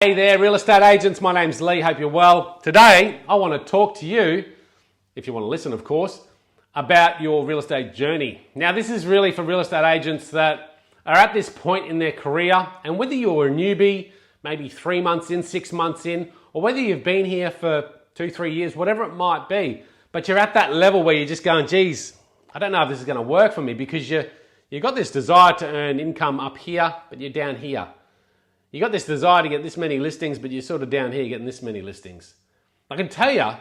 Hey there, real estate agents. My name's Lee. Hope you're well. Today, I want to talk to you, if you want to listen, of course, about your real estate journey. Now, this is really for real estate agents that are at this point in their career, and whether you're a newbie, maybe 3 months in, 6 months in, or whether you've been here for 2-3 years, whatever it might be, but you're at that level where you're just going, geez, I don't know if this is going to work for me, because you've got this desire to earn income up here, but you're down here. You got this desire to get this many listings, but you're sort of down here getting this many listings. I can tell you,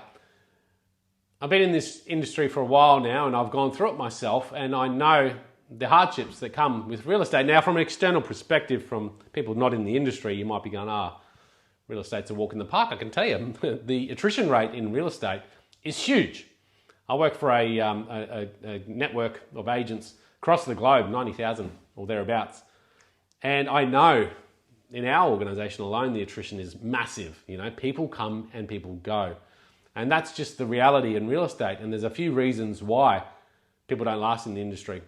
I've been in this industry for a while now, and I've gone through it myself, and I know the hardships that come with real estate. Now, from an external perspective, from people not in the industry, you might be going, real estate's a walk in the park. I can tell you, the attrition rate in real estate is huge. I work for a network of agents across the globe, 90,000 or thereabouts, and I know in our organisation alone, the attrition is massive. You know, people come and people go. And that's just the reality in real estate. And there's a few reasons why people don't last in the industry.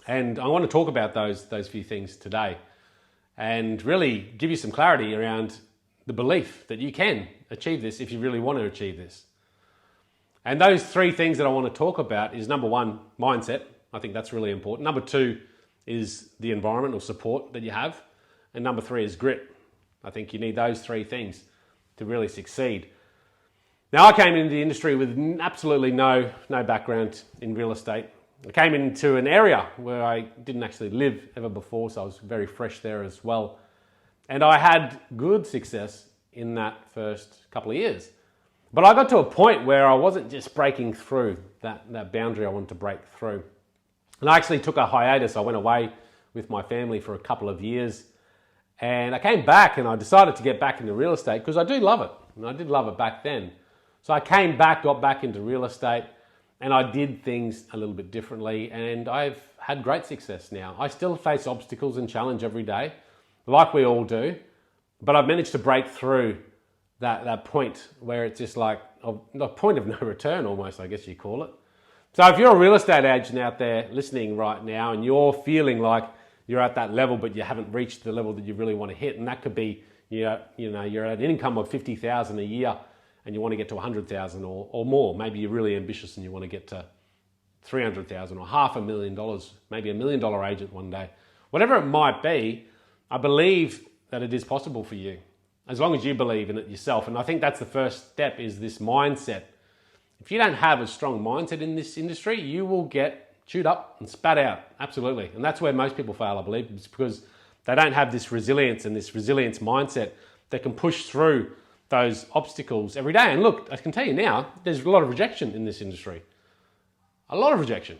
And I want to talk about those few things today and really give you some clarity around the belief that you can achieve this if you really want to achieve this. And those three things that I want to talk about is, number one, mindset. I think that's really important. Number two is the environment or support that you have. And number three is grit. I think you need those three things to really succeed. Now, I came into the industry with absolutely no background in real estate. I came into an area where I didn't actually live ever before, so I was very fresh there as well. And I had good success in that first couple of years. But I got to a point where I wasn't just breaking through that boundary I wanted to break through. And I actually took a hiatus. I went away with my family for a couple of years. And I came back and I decided to get back into real estate because I do love it. And I did love it back then. So I came back, got back into real estate, and I did things a little bit differently. And I've had great success now. I still face obstacles and challenge every day, like we all do. But I've managed to break through that point where it's just like a point of no return almost, I guess you call it. So if you're a real estate agent out there listening right now and you're feeling like you're at that level, but you haven't reached the level that you really want to hit. And that could be, you're at an income of $50,000 a year and you want to get to $100,000 or more. Maybe you're really ambitious and you want to get to $300,000 or $500,000, maybe $1 million agent one day. Whatever it might be, I believe that it is possible for you, as long as you believe in it yourself. And I think that's the first step, is this mindset. If you don't have a strong mindset in this industry, you will get chewed up and spat out, absolutely. And that's where most people fail, I believe. It's because they don't have this resilience and this resilience mindset that can push through those obstacles every day. And look, I can tell you now, there's a lot of rejection in this industry. A lot of rejection,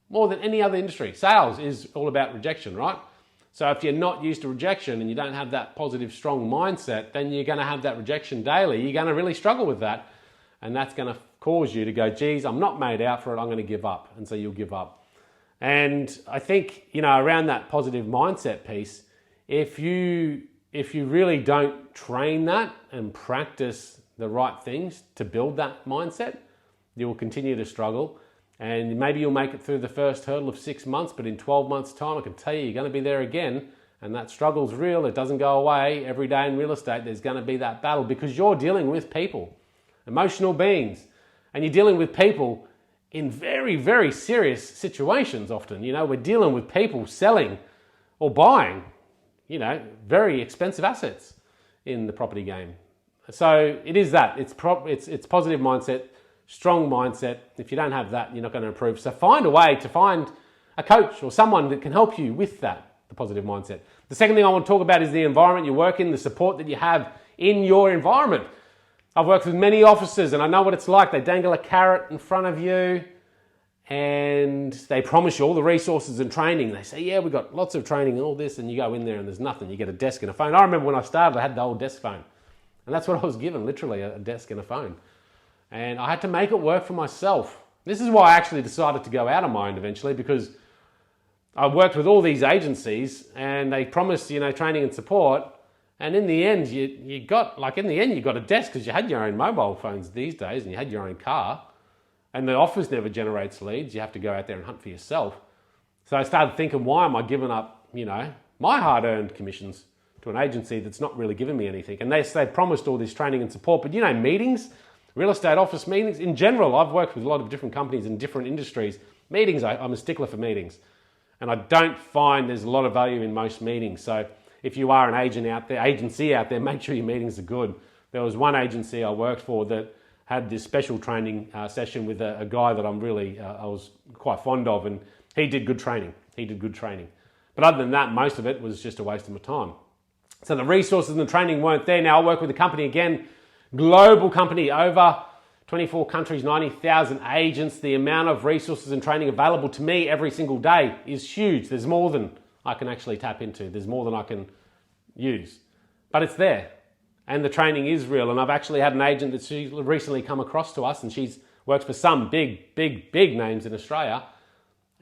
more than any other industry. Sales is all about rejection, right? So if you're not used to rejection and you don't have that positive, strong mindset, then you're going to have that rejection daily. You're going to really struggle with that. And that's going to cause you to go, geez, I'm not made out for it, I'm going to give up. And so you'll give up. And I think, around that positive mindset piece, if you really don't train that and practice the right things to build that mindset, you will continue to struggle. And maybe you'll make it through the first hurdle of 6 months, but in 12 months' time, I can tell you, you're going to be there again. And that struggle's real. It doesn't go away. Every day in real estate, there's going to be that battle, because you're dealing with people, emotional beings. And you're dealing with people in very, very serious situations often. We're dealing with people selling or buying, very expensive assets in the property game. So it is that. It's positive mindset, strong mindset. If you don't have that, you're not going to improve. So find a way to find a coach or someone that can help you with that, the positive mindset. The second thing I want to talk about is the environment you work in, the support that you have in your environment. I've worked with many offices and I know what it's like. They dangle a carrot in front of you and they promise you all the resources and training. They say, yeah, we've got lots of training and all this, and you go in there and there's nothing. You get a desk and a phone. I remember when I started, I had the old desk phone. And that's what I was given, literally, a desk and a phone. And I had to make it work for myself. This is why I actually decided to go out of mine eventually, because I worked with all these agencies and they promised, training and support. And in the end, you got a desk because you had your own mobile phones these days and you had your own car. And the office never generates leads. You have to go out there and hunt for yourself. So I started thinking, why am I giving up, my hard-earned commissions to an agency that's not really giving me anything. And they promised all this training and support, but meetings, real estate office meetings, in general, I've worked with a lot of different companies in different industries. Meetings, I'm a stickler for meetings. And I don't find there's a lot of value in most meetings. So if you are an agency out there, make sure your meetings are good. There was one agency I worked for that had this special training session with a guy that I was quite fond of, and he did good training. But other than that, most of it was just a waste of my time. So the resources and the training weren't there. Now I work with a company again, global company, over 24 countries, 90,000 agents. The amount of resources and training available to me every single day is huge. There's more than I can actually tap into. There's more than I can use. But it's there. And the training is real. And I've actually had an agent that's recently come across to us, and she's worked for some big names in Australia.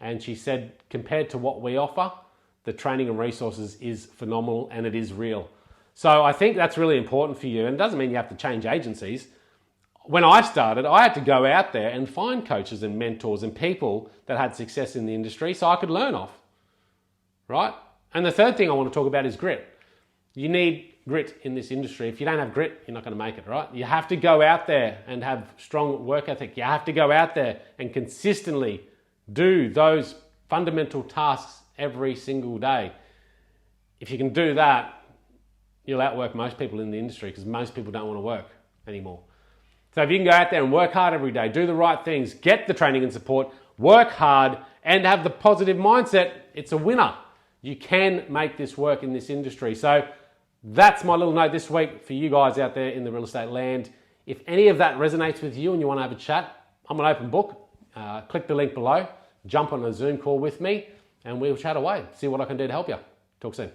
And she said, compared to what we offer, the training and resources is phenomenal and it is real. So I think that's really important for you. And it doesn't mean you have to change agencies. When I started, I had to go out there and find coaches and mentors and people that had success in the industry so I could learn off, right? And the third thing I want to talk about is grit. You need grit in this industry. If you don't have grit, you're not going to make it, right? You have to go out there and have strong work ethic. You have to go out there and consistently do those fundamental tasks every single day. If you can do that, you'll outwork most people in the industry, because most people don't want to work anymore. So if you can go out there and work hard every day, do the right things, get the training and support, work hard, and have the positive mindset, it's a winner. You can make this work in this industry. So that's my little note this week for you guys out there in the real estate land. If any of that resonates with you and you want to have a chat, I'm an open book. Click the link below, jump on a Zoom call with me, and we'll chat away, see what I can do to help you. Talk soon.